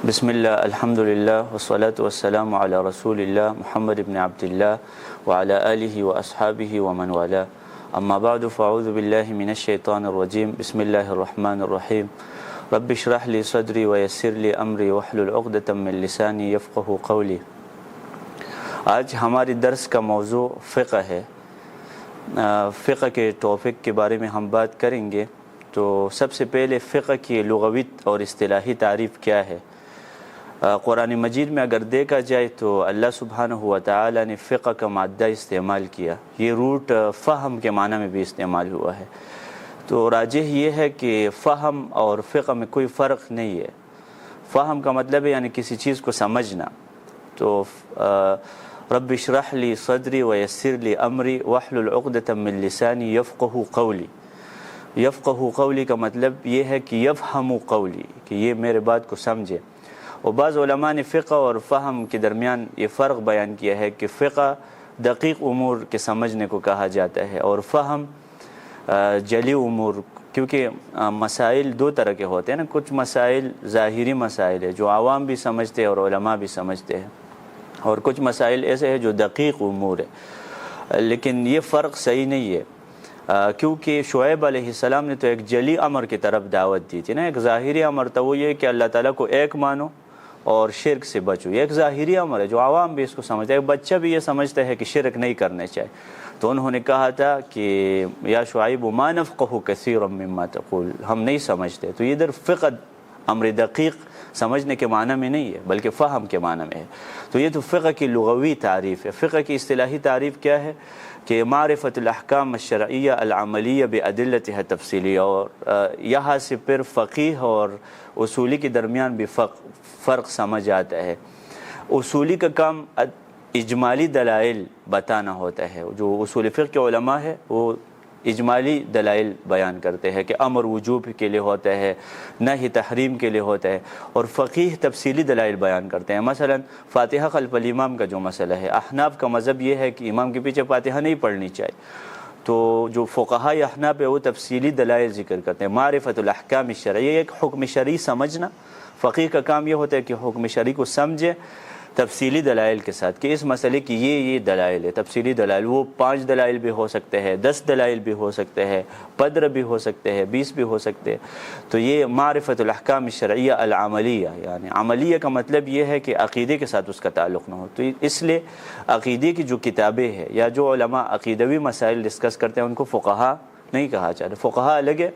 بسم اللہ الحمد للہ والصلاة والسلام علی رسول اللہ محمد بن عبد اللہ وعلی آلہ واصحابہ ومن والاه اما بعد فاعوذ باللہ من الشیطان الرجیم بسم اللہ الرحمن الرحیم رب اشرح لی صدری ویسر لی امری واحلل عقدۃ من لسانی یفقہوا قولی۔ آج ہماری درس کا موضوع فقہ ہے۔ فقہ کے ٹاپک کے بارے میں ہم بات کریں گے۔ تو سب سے پہلے فقہ کی لغوی اور اصطلاحی تعریف کیا ہے؟ قرآن مجید میں اگر دیکھا جائے تو اللہ سبحانہ و تعالی نے فقہ کا مادہ استعمال کیا، یہ روٹ فہم کے معنی میں بھی استعمال ہوا ہے۔ تو راجح یہ ہے کہ فہم اور فقہ میں کوئی فرق نہیں ہے۔ فہم کا مطلب ہے یعنی کسی چیز کو سمجھنا۔ تو رب اشرح لی صدری ویسر لی امری واحلل عقدۃ من لسانی یفقہوا قولی۔ یفقہوا قولی کا مطلب یہ ہے کہ یفہموا قولی، کہ یہ میرے بات کو سمجھے۔ اور بعض علماء نے فقہ اور فہم کے درمیان یہ فرق بیان کیا ہے کہ فقہ دقیق امور کے سمجھنے کو کہا جاتا ہے اور فہم جلی امور، کیونکہ مسائل دو طرح کے ہوتے ہیں نا، کچھ مسائل ظاہری مسائل ہے جو عوام بھی سمجھتے ہیں اور علماء بھی سمجھتے ہیں، اور کچھ مسائل ایسے ہیں جو دقیق امور ہے۔ لیکن یہ فرق صحیح نہیں ہے، کیونکہ شعیب علیہ السلام نے تو ایک جلی امر کی طرف دعوت دی تھی نا۔ ایک ظاہری امر تھا، وہ یہ کہ اللہ تعالیٰ کو ایک مانو اور شرک سے بچو، یہ ایک ظاہری امر ہے جو عوام بھی اس کو سمجھتا ہے۔ ایک بچہ بھی یہ سمجھتا ہے کہ شرک نہیں کرنے چاہیے۔ تو انہوں نے کہا تھا کہ یا شعیب ما نفقہ کثیرا مما تقول، ہم نہیں سمجھتے۔ تو ادھر فقہ امر دقیق سمجھنے کے معنی میں نہیں ہے بلکہ فہم کے معنی میں ہے۔ تو یہ تو فقہ کی لغوی تعریف ہے۔ فقہ کی اصطلاحی تعریف کیا ہے؟ کہ معرفت الاحکام الشرعیہ العملیہ بادلتها التفصیلیہ، اور یہاں سے پھر فقیہ اور اصولی کے درمیان بھی فرق سمجھ آتا ہے۔ اصولی کا کام اجمالی دلائل بتانا ہوتا ہے۔ جو اصول فقہ کے علماء ہے وہ اجمالی دلائل بیان کرتے ہیں کہ امر وجوب کے لیے ہوتا ہے، نہی تحریم کے لیے ہوتا ہے، اور فقیہ تفصیلی دلائل بیان کرتے ہیں۔ مثلا فاتحہ خلف الامام کا جو مسئلہ ہے، احناف کا مذہب یہ ہے کہ امام کے پیچھے فاتحہ نہیں پڑھنی چاہیے۔ تو جو فقہاء احناف ہے وہ تفصیلی دلائل ذکر کرتے ہیں۔ معرفت الاحکام الشرعیہ، ایک حکم شرعی سمجھنا، فقیہ کا کام یہ ہوتا ہے کہ حکم شرعی کو سمجھے تفصیلی دلائل کے ساتھ، کہ اس مسئلے کی یہ دلائل ہے۔ تفصیلی دلائل وہ 5 دلائل بھی ہو سکتے ہیں، 10 دلائل بھی ہو سکتے ہیں، 15 بھی ہو سکتے ہیں، 20 بھی ہو سکتے ہیں۔ تو یہ معرفت الاحکام الشرعیہ العملیہ، یعنی عملیہ کا مطلب یہ ہے کہ عقیدے کے ساتھ اس کا تعلق نہ ہو۔ تو اس لیے عقیدے کی جو کتابیں ہیں یا جو علماء عقیدوی مسائل ڈسکس کرتے ہیں ان کو فقہاء نہیں کہا جاتا۔ فقہاء الگ ہے،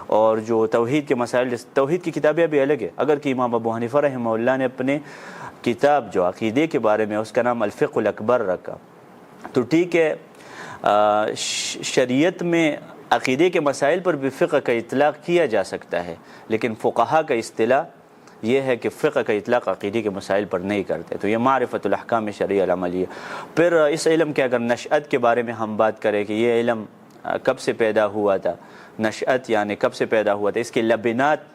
اور جو توحید کے مسائل، توحید کی کتابیں بھی الگ ہے۔ اگر کہ امام ابو حنیفہ رحمہ اللہ نے اپنے کتاب جو عقیدے کے بارے میں اس کا نام الفقہ الاکبر رکھا، تو ٹھیک ہے، شریعت میں عقیدے کے مسائل پر بھی فقہ کا اطلاق کیا جا سکتا ہے، لیکن فقہاء کا اصطلاح یہ ہے کہ فقہ کا اطلاق عقیدے کے مسائل پر نہیں کرتے۔ تو یہ معرفت الاحکام شرعیہ العملیہ۔ پھر اس علم کے اگر نشأت کے بارے میں ہم بات کریں کہ یہ علم کب سے پیدا ہوا تھا، نشأت یعنی کب سے پیدا ہوا تھا، اس کے لبنات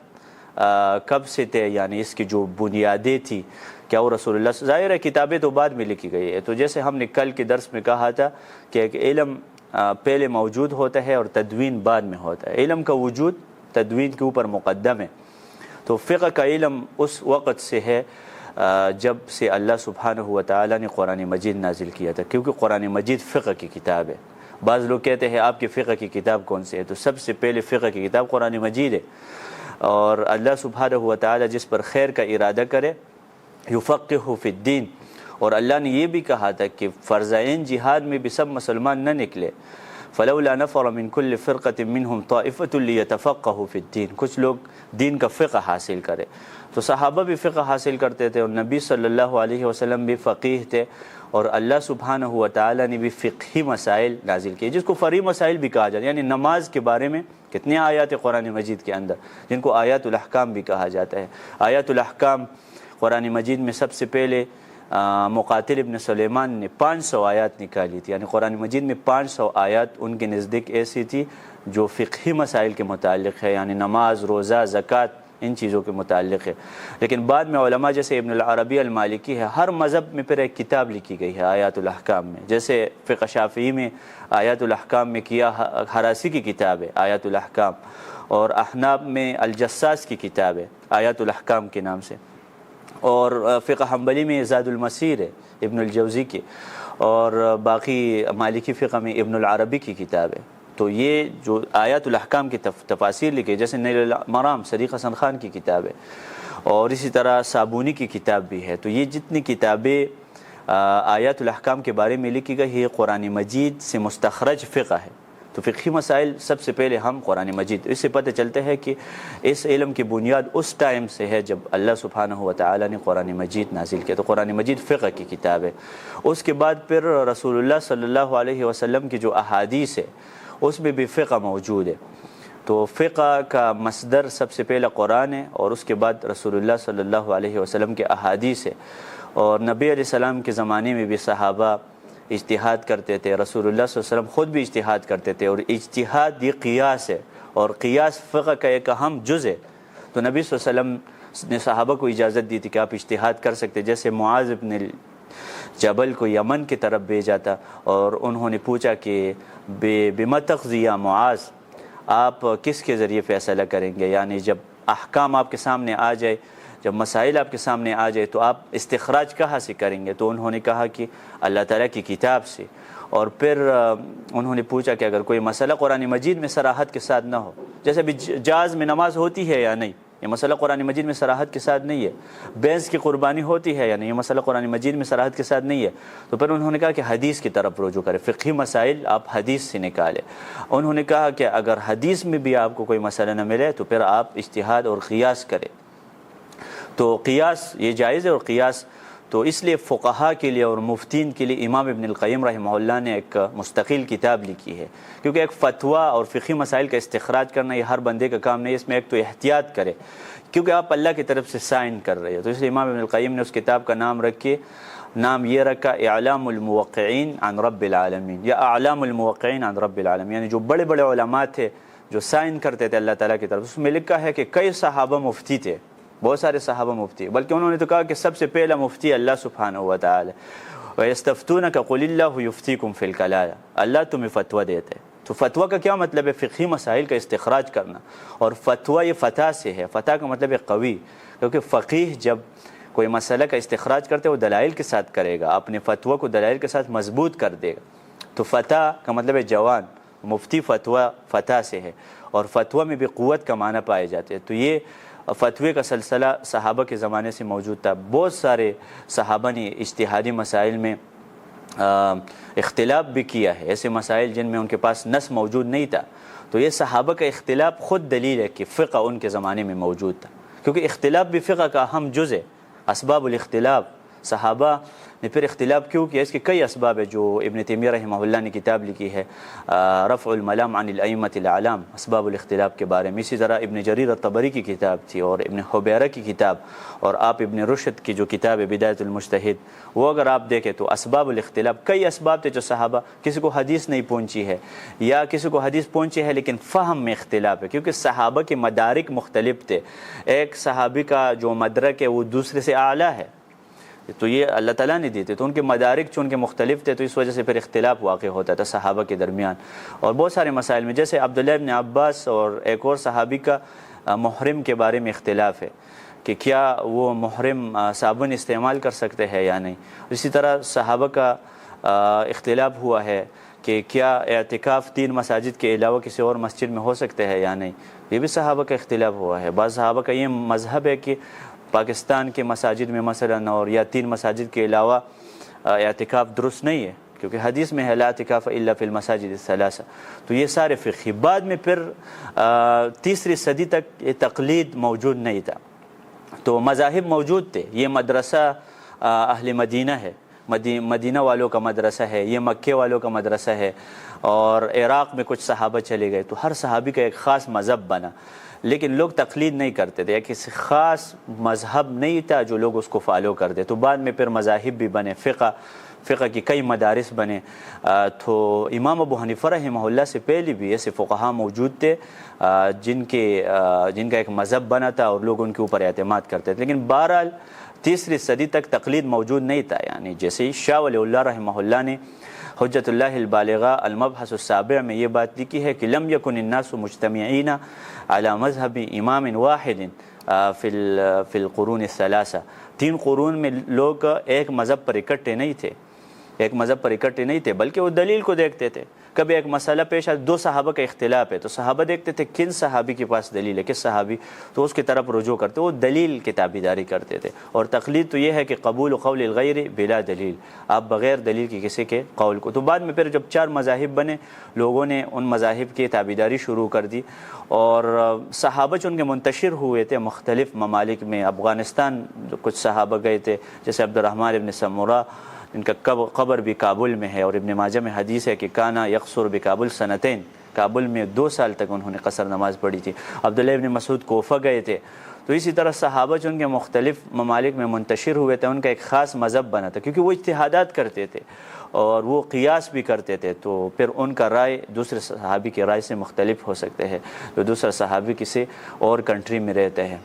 کب سے تھے، یعنی اس کی جو بنیادیں تھی، کیا وہ رسول اللہ، ظاہر ہے کتابیں تو بعد میں لکھی گئی ہے۔ تو جیسے ہم نے کل کے درس میں کہا تھا کہ ایک علم پہلے موجود ہوتا ہے اور تدوین بعد میں ہوتا ہے۔ علم کا وجود تدوین کے اوپر مقدم ہے۔ تو فقہ کا علم اس وقت سے ہے جب سے اللہ سبحانہ و تعالی نے قرآن مجید نازل کیا تھا، کیونکہ قرآن مجید فقہ کی کتاب ہے۔ بعض لوگ کہتے ہیں آپ کی فقہ کی کتاب کون سی ہے؟ تو سب سے پہلے فقہ کی کتاب قرآن مجید ہے، اور اللہ سبحانہ و تعالی جس پر خیر کا ارادہ کرے یفقہہ فی الدین۔ اور اللہ نے یہ بھی کہا تھا کہ فرض عین جہاد میں بھی سب مسلمان نہ نکلے، فلولا نفر من کل فرقۃ منہم طائفۃ لیتفقہوا فی الدین، کچھ لوگ دین کا فقہ حاصل کرے۔ تو صحابہ بھی فقہ حاصل کرتے تھے، اور نبی صلی اللہ علیہ وسلم بھی فقیہ تھے، اور اللہ سبحانہ و تعالی نے بھی فقہی مسائل نازل کیے جس کو فرعی مسائل بھی کہا جاتا ہے۔ یعنی نماز کے بارے میں کتنے آیات قرآن مجید کے اندر جن کو آیات الاحکام بھی کہا جاتا ہے۔ آیات الاحکام قرآن مجید میں سب سے پہلے مقاتل ابن سلیمان نے 500 آیات نکالی تھی، یعنی قرآن مجید میں 500 آیات ان کے نزدیک ایسی تھی جو فقہی مسائل کے متعلق ہے، یعنی نماز، روزہ، زکوٰۃ، ان چیزوں کے متعلق ہے۔ لیکن بعد میں علماء جیسے ابن العربی المالکی ہے، ہر مذہب میں پھر ایک کتاب لکھی گئی ہے آیات الاحکام میں۔ جیسے فقہ شافعی میں آیات الاحکام میں کیا ہراسی کی کتاب ہے آیات الاحکام، اور احناف میں الجساس کی کتاب ہے آیات الاحکام کے نام سے۔ اور فقہ حنبلی میں زاد المسیر ہے ابن الجوزی کی، اور باقی مالکی فقہ میں ابن العربی کی کتاب ہے۔ تو یہ جو آیات الاحکام کی تفاسیر لکھے، جیسے نیل المرام صدیق حسن خان کی کتاب ہے، اور اسی طرح صابونی کی کتاب بھی ہے۔ تو یہ جتنی کتابیں آیات الاحکام کے بارے میں لکھی گئی ہے، قرآن مجید سے مستخرج فقہ ہے۔ تو فقہی مسائل سب سے پہلے ہم قرآن مجید، اس سے پتہ چلتا ہے کہ اس علم کی بنیاد اس ٹائم سے ہے جب اللہ سبحانہ و تعالی نے قرآن مجید نازل کیا۔ تو قرآن مجید فقہ کی کتاب ہے۔ اس کے بعد پھر رسول اللہ صلی اللہ علیہ وسلم کی جو احادیث ہے اس میں بھی فقہ موجود ہے۔ تو فقہ کا مصدر سب سے پہلا قرآن ہے، اور اس کے بعد رسول اللہ صلی اللہ علیہ وسلم کے احادیث ہے۔ اور نبی علیہ السلام کے زمانے میں بھی صحابہ اجتہاد کرتے تھے، رسول اللہ صلی اللہ علیہ وسلم خود بھی اجتہاد کرتے تھے، اور اجتہاد یہ قیاس ہے، اور قیاس فقہ کا ایک اہم جز ہے۔ تو نبی صلی اللہ علیہ وسلم نے صحابہ کو اجازت دی تھی کہ آپ اجتہاد کر سکتے، جیسے معاذ بن جبل کو یمن کی طرف بھیجا تھا، اور انہوں نے پوچھا کہ بما تقضی یا معاذ، آپ کس کے ذریعے فیصلہ کریں گے؟ یعنی جب احکام آپ کے سامنے آ جائے، جب مسائل آپ کے سامنے آ جائے تو آپ استخراج کہاں سے کریں گے؟ تو انہوں نے کہا کہ اللہ تعالیٰ کی کتاب سے۔ اور پھر انہوں نے پوچھا کہ اگر کوئی مسئلہ قرآن مجید میں صراحت کے ساتھ نہ ہو، جیسے ابھی جاز میں نماز ہوتی ہے یا نہیں، یہ مسئلہ قرآن مجید میں صراحت کے ساتھ نہیں ہے۔ بھینس کی قربانی ہوتی ہے یا نہیں، یہ مسئلہ قرآن مجید میں صراحت کے ساتھ نہیں ہے۔ تو پھر انہوں نے کہا کہ حدیث کی طرف رجوع کرے، فقہی مسائل آپ حدیث سے نکالیں۔ انہوں نے کہا کہ اگر حدیث میں بھی آپ کو کوئی مسئلہ نہ ملے تو پھر آپ اجتہاد اور قیاس کریں۔ تو قیاس یہ جائز ہے، اور قیاس تو اس لیے فقہا کے لیے اور مفتین کے لیے امام ابن القیم رحمہ اللہ نے ایک مستقل کتاب لکھی ہے، کیونکہ ایک فتویٰ اور فقہی مسائل کا استخراج کرنا یہ ہر بندے کا کام نہیں ہے۔ اس میں ایک تو احتیاط کرے، کیونکہ آپ اللہ کی طرف سے سائن کر رہے ہیں۔ تو اس لیے امام ابن القیم نے اس کتاب کا نام یہ رکھا اعلام الموقعین عن رب العالمین، یا اعلام الموقعین عن رب العالمین، یعنی جو بڑے بڑے علماء تھے جو سائن کرتے تھے اللہ تعالیٰ کی طرف۔ اس میں لکھا ہے کہ کئی صحابہ مفتی تھے، بہت سارے صحابہ مفتی، بلکہ انہوں نے تو کہا کہ سب سے پہلا مفتی اللہ سبحانہ و تعالی، وَيَسْتَفْتُونَكَ قُلِ اللَّهُ يُفْتِيكُمْ فِي الْكَلَالَةِ، اللہ تمہیں فتویٰ دیتے ہیں۔ تو فتویٰ کا کیا مطلب ہے؟ فقہی مسائل کا استخراج کرنا، اور فتویٰ یہ فتح سے ہے، فتح کا مطلب ہے قوی، کیونکہ فقیہ جب کوئی مسئلہ کا استخراج کرتے وہ دلائل کے ساتھ کرے گا، اپنے فتویٰ کو دلائل کے ساتھ مضبوط کر دے گا۔ تو فتح کا مطلب ہے جوان، مفتی فتویٰ فتح سے ہے، اور فتویٰ میں بھی قوت کا معنی پائے جاتے ہیں۔ تو یہ فتوے کا سلسلہ صحابہ کے زمانے سے موجود تھا۔ بہت سارے صحابہ نے اجتہادی مسائل میں اختلاف بھی کیا ہے، ایسے مسائل جن میں ان کے پاس نص موجود نہیں تھا۔ تو یہ صحابہ کا اختلاف خود دلیل ہے کہ فقہ ان کے زمانے میں موجود تھا، کیونکہ اختلاف بھی فقہ کا اہم جز ہے۔ اسباب الاختلاف، صحابہ نے پھر اختلاف کیوں کیا؟ اس کے کئی اسباب ہے جو ابن تیمیہ رحمہ اللہ نے کتاب لکھی ہے رفع الملام عن الائمۃ الاعلام، اسباب الاختلاف کے بارے میں۔ اسی طرح ابن جریر الطبری کی کتاب تھی، اور ابن حبیرہ کی کتاب، اور آپ ابن رشد کی جو کتاب ہے بدایۃ المجتہد، وہ اگر آپ دیکھیں تو اسباب الاختلاف کئی اسباب تھے جو صحابہ، کسی کو حدیث نہیں پہنچی ہے یا کسی کو حدیث پہنچی ہے لیکن فہم میں اختلاف ہے، کیونکہ صحابہ کے مدارک مختلف تھے۔ ایک صحابی کا جو مدرک ہے وہ دوسرے سے اعلیٰ ہے، تو یہ اللہ تعالیٰ نے دیتے، تو ان کے مدارک چون کے مختلف تھے، تو اس وجہ سے پھر اختلاف واقع ہوتا تھا صحابہ کے درمیان۔ اور بہت سارے مسائل میں، جیسے عبداللہ ابن عباس اور ایک اور صحابی کا محرم کے بارے میں اختلاف ہے کہ کیا وہ محرم صابن استعمال کر سکتے ہیں یا نہیں۔ اسی طرح صحابہ کا اختلاف ہوا ہے کہ کیا اعتکاف 3 مساجد کے علاوہ کسی اور مسجد میں ہو سکتے ہیں یا نہیں، یہ بھی صحابہ کا اختلاف ہوا ہے۔ بعض صحابہ کا یہ مذہب ہے کہ پاکستان کے مساجد میں مثلاً اور یا 3 مساجد کے علاوہ اعتکاف درست نہیں ہے، کیونکہ حدیث میں ہے لا اعتکاف الا فی المساجد الثلاثہ۔ تو یہ سارے فقہی، بعد میں پھر 3ری صدی تک یہ تقلید موجود نہیں تھا، تو مذاہب موجود تھے۔ یہ مدرسہ اہل مدینہ ہے، مدینہ والوں کا مدرسہ ہے، یہ مکے والوں کا مدرسہ ہے، اور عراق میں کچھ صحابہ چلے گئے، تو ہر صحابی کا ایک خاص مذہب بنا، لیکن لوگ تقلید نہیں کرتے تھے، کسی خاص مذہب نہیں تھا جو لوگ اس کو فالو کرتے۔ تو بعد میں پھر مذاہب بھی بنے، فقہ کی کئی مدارس بنے۔ تو امام ابو حنیفہ رحمہ اللہ سے پہلے بھی ایسے فقہا موجود تھے جن کا ایک مذہب بنا تھا اور لوگ ان کے اوپر اعتماد کرتے تھے، لیکن بہرحال 3ری صدی تک تقلید موجود نہیں تھا۔ یعنی جیسے شاہ ولی اللہ رحمہ اللہ نے حجت اللہ البالغہ المبحث السابع میں یہ بات لکھی ہے کہ لم یکن الناس مجتمعین علی مذہب امام واحد فی القرون الثلاثہ، 3 قرون میں لوگ ایک مذہب پر اکٹھے نہیں تھے، ایک مذہب پر اکٹھے نہیں تھے، بلکہ وہ دلیل کو دیکھتے تھے۔ کبھی ایک مسئلہ پیش آیا، 2 صحابہ کا اختلاف ہے تو صحابہ دیکھتے تھے کن صحابی کے پاس دلیل ہے، کس صحابی، تو اس کی طرف رجوع کرتے، وہ دلیل کی تابعداری کرتے تھے۔ اور تقلید تو یہ ہے کہ قبول قول الغیر بلا دلیل، آپ بغیر دلیل کی کسی کے قول کو۔ تو بعد میں پھر جب 4 مذاہب بنے، لوگوں نے ان مذاہب کی تابعداری شروع کر دی، اور صحابہ جو ان کے منتشر ہوئے تھے مختلف ممالک میں، افغانستان جو کچھ صحابہ گئے تھے جیسے عبد الرحمن ابن سمورہ، ان کا قبر بھی کابل میں ہے، اور ابن ماجہ میں حدیث ہے کہ کانا یقصر بکابل سنتین، کابل میں 2 سال تک انہوں نے قصر نماز پڑھی تھی۔ عبداللہ ابن مسعود کوفہ گئے تھے۔ تو اسی طرح صحابہ جو ان کے مختلف ممالک میں منتشر ہوئے تھے، ان کا ایک خاص مذہب بنا تھا، کیونکہ وہ اجتہادات کرتے تھے اور وہ قیاس بھی کرتے تھے، تو پھر ان کا رائے دوسرے صحابی کی رائے سے مختلف ہو سکتے ہیں، تو دوسرا صحابی کسی اور کنٹری میں رہتے ہیں۔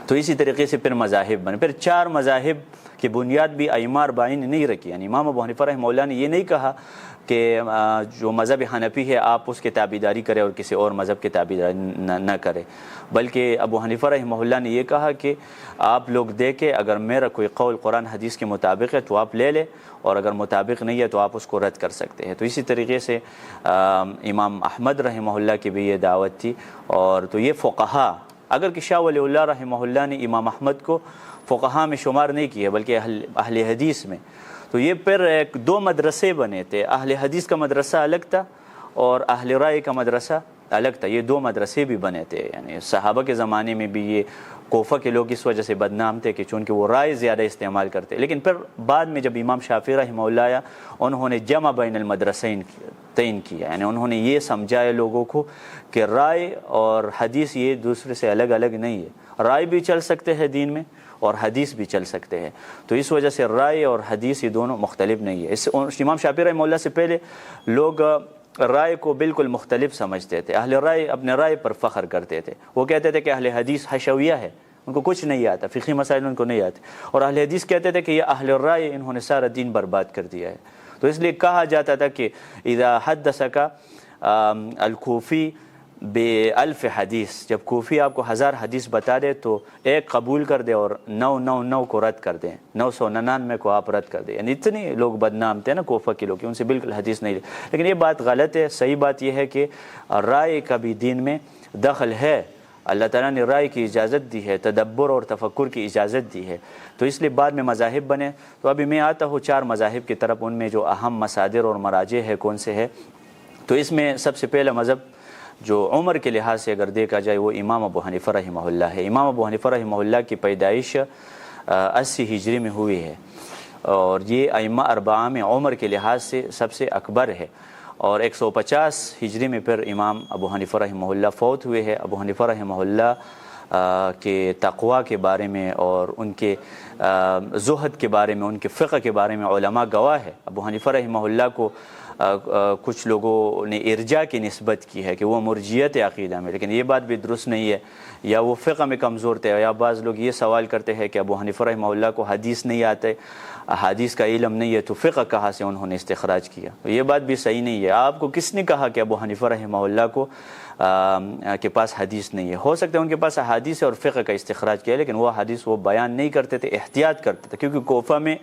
تو اسی طریقے سے پھر مذاہب بنے، پھر 4 مذاہب کی بنیاد بھی ائمہ 40 نے نہیں رکھی، یعنی امام ابو حنیفہ رحمہ اللہ نے یہ نہیں کہا کہ جو مذہب حنفی ہے آپ اس کی تابعداری کرے اور کسی اور مذہب کی تابعداری نہ کرے، بلکہ ابو حنیفہ رحمہ اللہ نے یہ کہا کہ آپ لوگ دیکھیں اگر میرا کوئی قول قرآن حدیث کے مطابق ہے تو آپ لے لیں، اور اگر مطابق نہیں ہے تو آپ اس کو رد کر سکتے ہیں۔ تو اسی طریقے سے امام احمد رحمہ اللہ کی بھی یہ دعوت تھی، اور تو یہ فقہا، اگر کہ شاہ ولی اللہ رحمہ اللہ نے امام احمد کو فقہا میں شمار نہیں کیا بلکہ اہل حدیث میں، تو یہ پھر 2 مدرسے بنے تھے، اہل حدیث کا مدرسہ الگ تھا اور اہل رائے کا مدرسہ الگ تھا، یہ 2 مدرسے بھی بنے تھے۔ یعنی صحابہ کے زمانے میں بھی یہ کوفہ کے لوگ اس وجہ سے بدنام تھے کہ چونکہ وہ رائے زیادہ استعمال کرتے، لیکن پھر بعد میں جب امام شافعی رحمہ اللہ آیا، انہوں نے جمع بین المدرسین تعین کیا، یعنی انہوں نے یہ سمجھایا لوگوں کو کہ رائے اور حدیث یہ دوسرے سے الگ الگ نہیں ہے، رائے بھی چل سکتے ہیں دین میں اور حدیث بھی چل سکتے ہیں، تو اس وجہ سے رائے اور حدیث یہ دونوں مختلف نہیں ہے۔ اس امام شافعی رحمہ اللہ سے پہلے لوگ رائے کو بالکل مختلف سمجھتے تھے، اہل رائے اپنے رائے پر فخر کرتے تھے، وہ کہتے تھے کہ اہل حدیث حشویہ ہے، ان کو کچھ نہیں آتا، فقہی مسائل ان کو نہیں آتے، اور اہل حدیث کہتے تھے کہ یہ اہل رائے انہوں نے سارا دین برباد کر دیا ہے۔ تو اس لیے کہا جاتا تھا کہ اذا حدثک الکوفی بألف حدیث، جب کوفی آپ کو 1000 حدیث بتا دے تو 1 قبول کر دے اور 999 کو رد کر دیں، 999 کو آپ رد کر دیں، یعنی اتنے لوگ بدنام تھے نا کوفہ کے لوگ، ان سے بالکل حدیث نہیں لی۔ لیکن یہ بات غلط ہے، صحیح بات یہ ہے کہ رائے کا بھی دین میں دخل ہے، اللہ تعالیٰ نے رائے کی اجازت دی ہے، تدبر اور تفکر کی اجازت دی ہے، تو اس لیے بعد میں مذاہب بنے۔ تو ابھی میں آتا ہوں 4 مذاہب کی طرف، ان میں جو اہم مصادر اور مراجع ہے کون سے ہے۔ تو اس میں سب سے پہلا مذہب جو عمر کے لحاظ سے اگر دیکھا جائے وہ امام ابو حنیفہ رحمہ اللہ ہے۔ امام ابو حنیفہ رحمہ اللہ کی پیدائش 80 ہجری میں ہوئی ہے، اور یہ ائمہ 4 میں عمر کے لحاظ سے سب سے اکبر ہے، اور 150 ہجری میں پھر امام ابو حنیفہ رحمہ اللہ فوت ہوئے ہیں۔ ابو حنیفہ رحمہ اللہ کے تقوی کے بارے میں اور ان کے زہد کے بارے میں، ان کے فقہ کے بارے میں علماء گواہ ہے۔ ابو حنیفہ رحمہ اللہ کو کچھ لوگوں نے ارجاء کی نسبت کی ہے کہ وہ مرجیت عقیدہ میں، لیکن یہ بات بھی درست نہیں ہے، یا وہ فقہ میں کمزور تھے، یا بعض لوگ یہ سوال کرتے ہیں کہ ابو حنیفہ رحمہ اللہ کو حدیث نہیں آتے، حدیث کا علم نہیں ہے، تو فقہ کہاں سے انہوں نے استخراج کیا؟ یہ بات بھی صحیح نہیں ہے۔ آپ کو کس نے کہا کہ ابو حنیفہ رحمہ اللہ کو کے پاس حدیث نہیں ہے؟ ہو سکتا ہے ان کے پاس حدیث اور فقہ کا استخراج کیا، لیکن وہ حدیث وہ بیان نہیں کرتے تھے، احتیاط کرتے تھے، کیونکہ کوفہ میں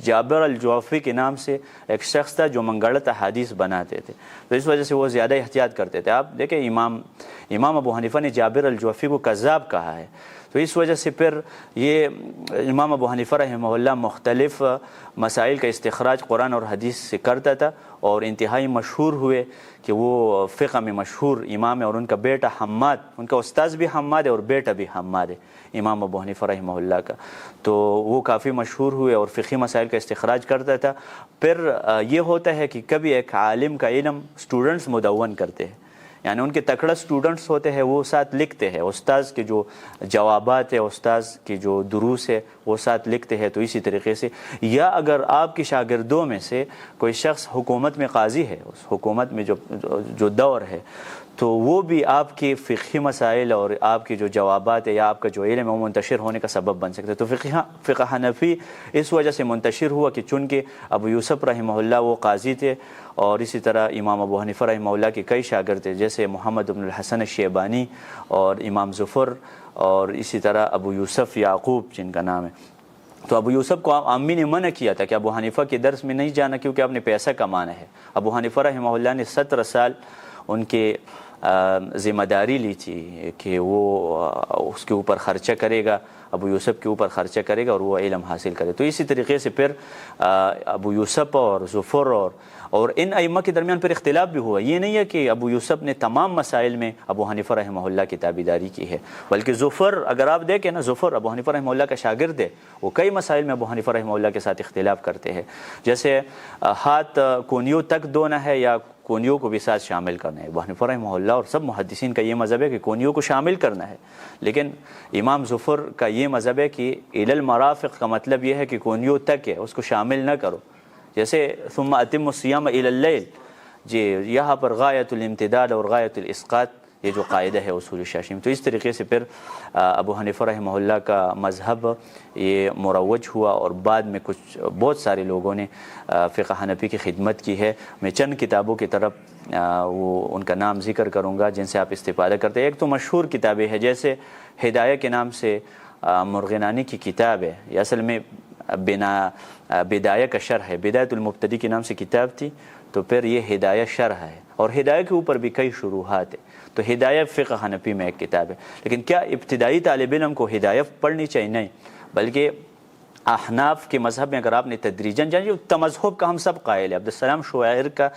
جابر الجعفی کے نام سے ایک شخص تھا جو منگڑت حدیث بناتے تھے، تو اس وجہ سے وہ زیادہ احتیاط کرتے تھے۔ آپ دیکھیں امام ابو حنیفہ نے جابر الجعفی کو کذاب کہا ہے، تو اس وجہ سے پھر یہ امام ابو حنیفہ رحمہ اللہ مختلف مسائل کا استخراج قرآن اور حدیث سے کرتا تھا، اور انتہائی مشہور ہوئے کہ وہ فقہ میں مشہور امام ہے، اور ان کا بیٹا حماد، ان کا استاذ بھی حماد ہے اور بیٹا بھی حماد ہے امام ابو حنیفہ رحمہ اللہ کا، تو وہ کافی مشہور ہوئے اور فقہی مسائل کا استخراج کرتا تھا۔ پھر یہ ہوتا ہے کہ کبھی ایک عالم کا علم اسٹوڈنٹس مدون کرتے ہیں، یعنی ان کے تکڑا اسٹوڈنٹس ہوتے ہیں وہ ساتھ لکھتے ہیں، استاذ کے جو جوابات ہے، استاذ کی جو دروس ہے وہ ساتھ لکھتے ہیں۔ تو اسی طریقے سے، یا اگر آپ کے شاگردوں میں سے کوئی شخص حکومت میں قاضی ہے، اس حکومت میں جو دور ہے، تو وہ بھی آپ کے فقہی مسائل اور آپ کے جو جوابات ہے یا آپ کا جو علم ہے وہ منتشر ہونے کا سبب بن سکتا ہے۔ تو فقہ حنفی اس وجہ سے منتشر ہوا کہ چونکہ ابو یوسف رحمہ اللہ وہ قاضی تھے، اور اسی طرح امام ابو حنیفہ رحمہ اللہ کے کئی شاگرد تھے، جیسے محمد بن الحسن الشیبانی اور امام ظفر اور اسی طرح ابو یوسف یعقوب جن کا نام ہے۔ تو ابو یوسف کو امی نے منع کیا تھا کہ ابو حنیفہ کے درس میں نہیں جانا، کیونکہ آپ نے پیسہ کمانا ہے۔ ابو حنیفہ رحمہ اللہ نے 17 سال ان کے ذمہ داری لی تھی کہ وہ اس کے اوپر خرچہ کرے گا، ابو یوسف کے اوپر خرچہ کرے گا اور وہ علم حاصل کرے۔ تو اسی طریقے سے پھر ابو یوسف اور ظفر اور ان ائمہ کے درمیان پھر اختلاف بھی ہوا۔ یہ نہیں ہے کہ ابو یوسف نے تمام مسائل میں ابو حنیفہ رحمہ اللہ کی تابعداری کی ہے، بلکہ ظفر اگر آپ دیکھیں نا، ظفر ابو حنیفہ رحمہ اللہ کا شاگرد ہے، وہ کئی مسائل میں ابو حنیفہ رحمہ اللہ کے ساتھ اختلاف کرتے ہیں، جیسے ہاتھ کونیوں تک دھونا ہے یا کونیوں کو بھی ساتھ شامل کرنا ہے۔ ابو حنیفہ رحمہ اللہ اور سب محدثین کا یہ مذہب ہے کہ کونیوں کو شامل کرنا ہے، لیکن امام ظفر کا یہ مذہب ہے کہ الی المرافق کا مطلب یہ ہے کہ کونیوں تک ہے، اس کو شامل نہ کرو، جیسے ثم اتم الصیام الی اللیل، جی یہاں پر غایت الامتداد اور غایت الاسقاط یہ جو قاعدہ ہے اصول شاشی میں۔ تو اس طریقے سے پھر ابو حنیفہ رحمہ اللہ کا مذہب یہ مروج ہوا، اور بعد میں بہت سارے لوگوں نے فقہ حنفی کی خدمت کی ہے۔ میں چند کتابوں کی طرف وہ ان کا نام ذکر کروں گا جن سے آپ استفادہ کرتے ہیں۔ ایک تو مشہور کتابیں ہیں، جیسے ہدایہ کے نام سے مرغنانی کی کتاب ہے، یہ اصل میں بدایہ کا شرح ہے، بدایت المبتدی کے نام سے کتاب تھی، تو پھر یہ ہدایہ شرح ہے، اور ہدایہ کے اوپر بھی کئی شروحات ہیں۔ تو ہدایہ فقہ حنفی میں ایک کتاب ہے، لیکن کیا ابتدائی طالب علم کو ہدایہ پڑھنی چاہیے؟ نہیں، بلکہ احناف کے مذہب میں اگر آپ نے تدریجاً جانیں، تمذہب کا ہم سب قائل ہیں۔ عبدالسلام شعیر کا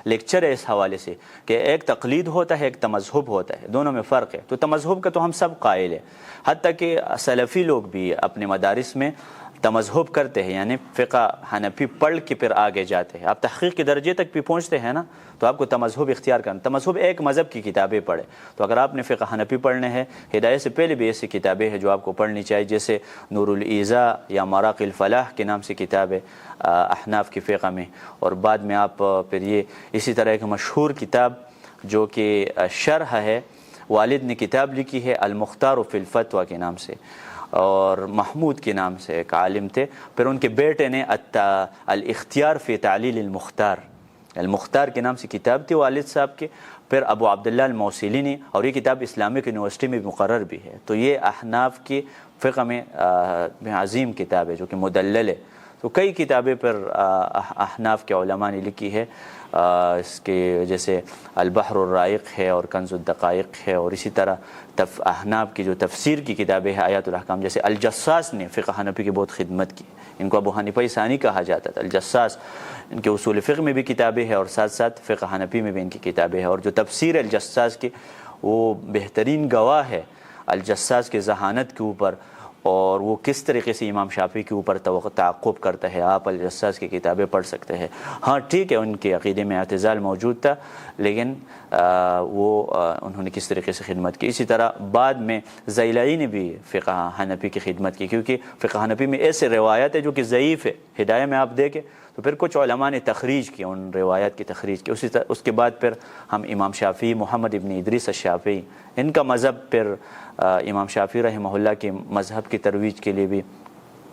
لیکچر ہے اس حوالے سے کہ ایک تقلید ہوتا ہے، ایک تمذہب ہوتا ہے، دونوں میں فرق ہے۔ تو تمذہب کا تو ہم سب قائل ہیں، حتیٰ کہ سلفی لوگ بھی اپنے مدارس میں تمذہب کرتے ہیں، یعنی فقہ حنفی پڑھ کے پھر آگے جاتے ہیں۔ آپ تحقیق کے درجے تک بھی پہنچتے ہیں نا، تو آپ کو تمذہب اختیار کرنا، تمذہب ایک مذہب کی کتابیں پڑھیں۔ تو اگر آپ نے فقہ حنفی پڑھنے ہیں، ہدایہ سے پہلے بھی ایسی کتابیں ہیں جو آپ کو پڑھنی چاہیے، جیسے نور الایذا یا مراقی الفلاح کے نام سے کتاب ہے احناف کی فقہ میں، اور بعد میں آپ پھر یہ اسی طرح ایک مشہور کتاب جو کہ شرح ہے، والد نے کتاب لکھی ہے المختار فی الفتویٰ کے نام سے، اور محمود کے نام سے ایک عالم تھے، پھر ان کے بیٹے نے الاختیار فی تعلیل المختار، المختار کے نام سے کتاب تھی والد صاحب کے، پھر ابو عبداللہ الموصلی نے، اور یہ کتاب اسلامک یونیورسٹی میں مقرر بھی ہے۔ تو یہ احناف کی فقہ میں عظیم کتاب ہے جو کہ مدلل ہے۔ تو کئی کتابیں پر احناف کے علماء نے لکھی ہے، اس کے جیسے البحر الرائق ہے اور کنز الدقائق ہے، اور اسی طرح احناف کی جو تفسیر کی کتابیں ہیں آیات الاحکام، جیسے الجساس نے فقہ حنفی کی بہت خدمت کی، ان کو ابو حنیفہ ثانی کہا جاتا تھا۔ الجساس ان کے اصول فقہ میں بھی کتابیں ہیں، اور ساتھ ساتھ فقہ حنفی میں بھی ان کی کتابیں ہیں، اور جو تفسیر الجساس کی وہ بہترین گواہ ہے الجساس کے ذہانت کے اوپر، اور وہ کس طریقے سے امام شافعی کے اوپر تعقب کرتا ہے۔ آپ الجساس کی کتابیں پڑھ سکتے ہیں۔ ہاں ٹھیک ہے، ان کے عقیدے میں اعتزال موجود تھا، لیکن انہوں نے کس طریقے سے خدمت کی۔ اسی طرح بعد میں زیلعی نے بھی فقہ حنفی کی خدمت کی، کیونکہ فقہ حنفی میں ایسے روایات ہے جو کہ ضعیف ہے۔ ہدایہ میں آپ دیکھیں تو پھر کچھ علماء نے تخریج کی، ان روایات کی تخریج کی۔ اس کے بعد پھر ہم امام شافعی، محمد ابن ادریس الشافعی، ان کا مذہب پھر امام شافعی رحمہ اللہ کے مذہب کی ترویج کے لیے بھی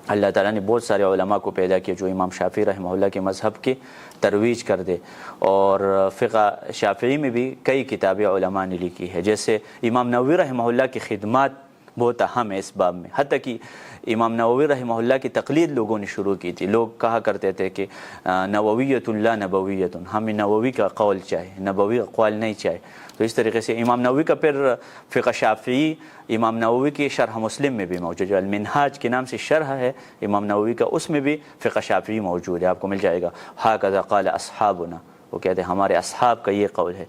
اللہ تعالیٰ نے بہت سارے علماء کو پیدا کیا جو امام شافعی رحمہ اللہ کے مذہب کی ترویج کر دے۔ اور فقہ شافعی میں بھی کئی کتابیں علماء نے لکھی ہے، جیسے امام نووی رحمہ اللہ کی خدمات بہت اہم ہے اس باب میں، حتیٰ کہ امام نووی رحمہ اللہ کی تقلید لوگوں نے شروع کی تھی۔ لوگ کہا کرتے تھے کہ نوویت لا نبویت، ہمیں نووی کا قول چاہیے، نبوی اقوال نہیں چاہیے۔ تو اس طریقے سے امام نووی کا پھر فقہ شافعی امام نووی کی شرح مسلم میں بھی موجود ہے، جو المنہاج کے نام سے شرح ہے امام نووی کا، اس میں بھی فقہ شافعی موجود ہے، آپ کو مل جائے گا۔ ھکذا قال اصحابنا، وہ کہتے ہیں ہمارے اصحاب کا یہ قول ہے۔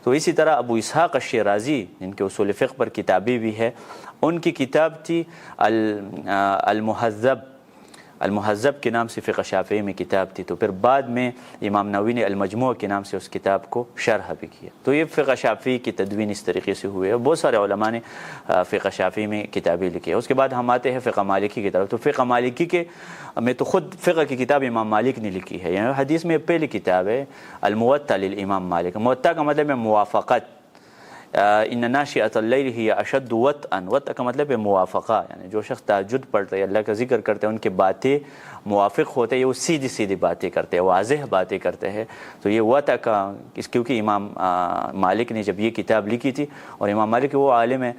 تو اسی طرح ابو اسحاق الشیرازی جن کے اصول فقہ پر کتابیں بھی ہے، ان کی کتاب تھی المہذب، المہذب کے نام سے فقہ شافعی میں کتاب تھی۔ تو پھر بعد میں امام نووی نے المجموع کے نام سے اس کتاب کو شرح بھی کیا۔ تو یہ فقہ شافعی کی تدوین اس طریقے سے ہوئے، اور بہت سارے علماء نے فقہ شافعی میں کتابیں لکھی ہیں۔ اس کے بعد ہم آتے ہیں فقہ مالکی کی طرف۔ تو فقہ مالکی کے میں تو خود فقہ کی کتاب امام مالک نے لکھی ہے، یعنی حدیث میں پہلی کتاب ہے الموطا للامام مالک۔ موطا کا مطلب ہے موافقت، ان ناشئۃ اللیل ہی اشد وطئا، وطء کا مطلب ہے موافقہ، یعنی جو شخص تہجد پڑھتے ہیں، اللہ کا ذکر کرتے ہیں، ان کی باتیں موافق ہوتے ہیں، یہ وہ سیدھی سیدھی باتیں کرتے ہیں، واضح باتیں کرتے ہیں. تو یہ وطء کا، کیونکہ امام مالک نے جب یہ کتاب لکھی تھی، اور امام مالک وہ عالم ہے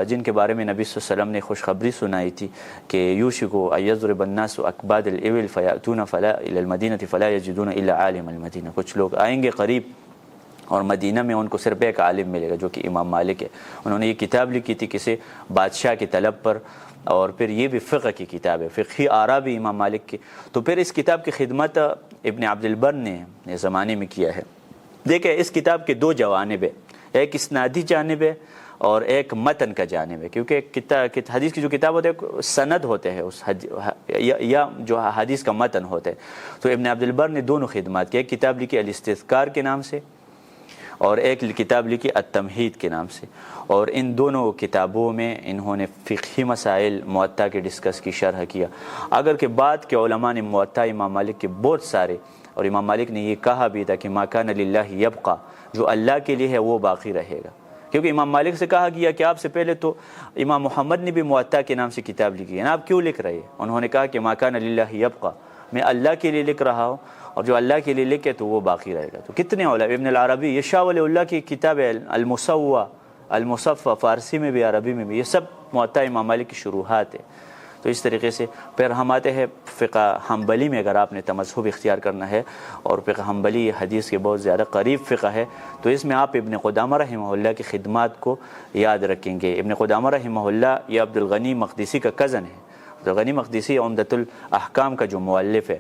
جن کے بارے میں نبی صلی اللہ علیہ وسلم نے خوشخبری سنائی تھی کہ یوشک ان یضرب الناس اکباد الابل فیاتون الی المدینہ فلا یجدون الا عالم المدینہ، کچھ لوگ آئیں گے قریب اور مدینہ میں ان کو صرف ایک عالم ملے گا جو کہ امام مالک ہے. انہوں نے یہ کتاب لکھی تھی کسی بادشاہ کی طلب پر، اور پھر یہ بھی فقہ کی کتاب ہے، فقہی آراء بھی امام مالک کی. تو پھر اس کتاب کی خدمت ابن عبد البر نے اس زمانے میں کیا ہے. دیکھیں اس کتاب کے دو جوانب ہیں، ایک اسنادی جانب ہے اور ایک متن کا جانب ہے، کیونکہ حدیث کی جو کتاب ہوتے ہیں سند ہوتے ہیں اس یا جو حدیث کا متن ہوتے ہیں. تو ابن عبد البر نے دونوں خدمات کی، ایک کتاب لکھی الاستذکار کے نام سے اور ایک کتاب لکھی التمہید کے نام سے. اور ان دونوں کتابوں میں انہوں نے فقہی مسائل موطا کے ڈسکس کی، شرح کیا. اگر کہ بعد کے علماء نے موطا امام مالک کے بہت سارے، اور امام مالک نے یہ کہا بھی تھا کہ ما کان للہ یبقى، جو اللہ کے لیے ہے وہ باقی رہے گا. کیونکہ امام مالک سے کہا گیا کہ آپ سے پہلے تو امام محمد نے بھی موطا کے نام سے کتاب لکھی ہے نا، آپ کیوں لکھ رہے ہیں؟ انہوں نے کہا کہ ما کان للہ یبقى، میں اللہ کے لیے لکھ رہا ہوں، اور جو اللہ کے لیے لکھے تو وہ باقی رہے گا. تو کتنے علماء، ابن العربی، یہ شاہ ولی اللہ کی کتاب ہے المسوّى المصفى، فارسی میں بھی عربی میں بھی، یہ سب موطا امام مالک کی شروحات ہے. تو اس طریقے سے پھر ہم آتے ہیں فقہ حنبلی میں. اگر آپ نے تمذہب اختیار کرنا ہے، اور فقہ حنبلی حدیث کے بہت زیادہ قریب فقہ ہے، تو اس میں آپ ابن قدامہ رحمہ اللہ کی خدمات کو یاد رکھیں گے. ابن قدامہ رحمہ اللہ یہ عبد الغنی مقدسی کا کزن ہے. عبد الغنی مقدسی عمدۃ الاحکام کا جو مؤلف ہے.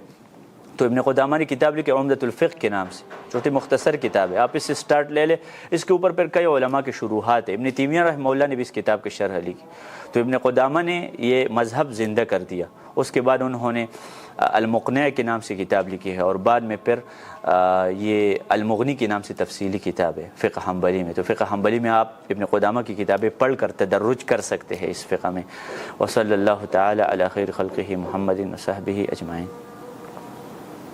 تو ابن قدامہ نے کتاب لکھی عمدۃ الفقہ کے نام سے، چھوٹی مختصر کتاب ہے، آپ اس سے سٹارٹ لے لیں. اس کے اوپر پھر کئی علماء کے شروحات ہیں. ابن تیمیہ رحمہ اللہ نے بھی اس کتاب کی شرح لکھی. تو ابن قدامہ نے یہ مذہب زندہ کر دیا. اس کے بعد انہوں نے المقنع کے نام سے کتاب لکھی ہے، اور بعد میں پھر یہ المغنی کے نام سے تفصیلی کتاب ہے فقہ حنبلی میں. تو فقہ حنبلی میں آپ ابن قدامہ کی کتابیں پڑھ کر تدرج کر سکتے ہیں اس فقہ میں. وصلی اللہ تعالی علی خیر خلقہ محمد وصحبہ اجمعین.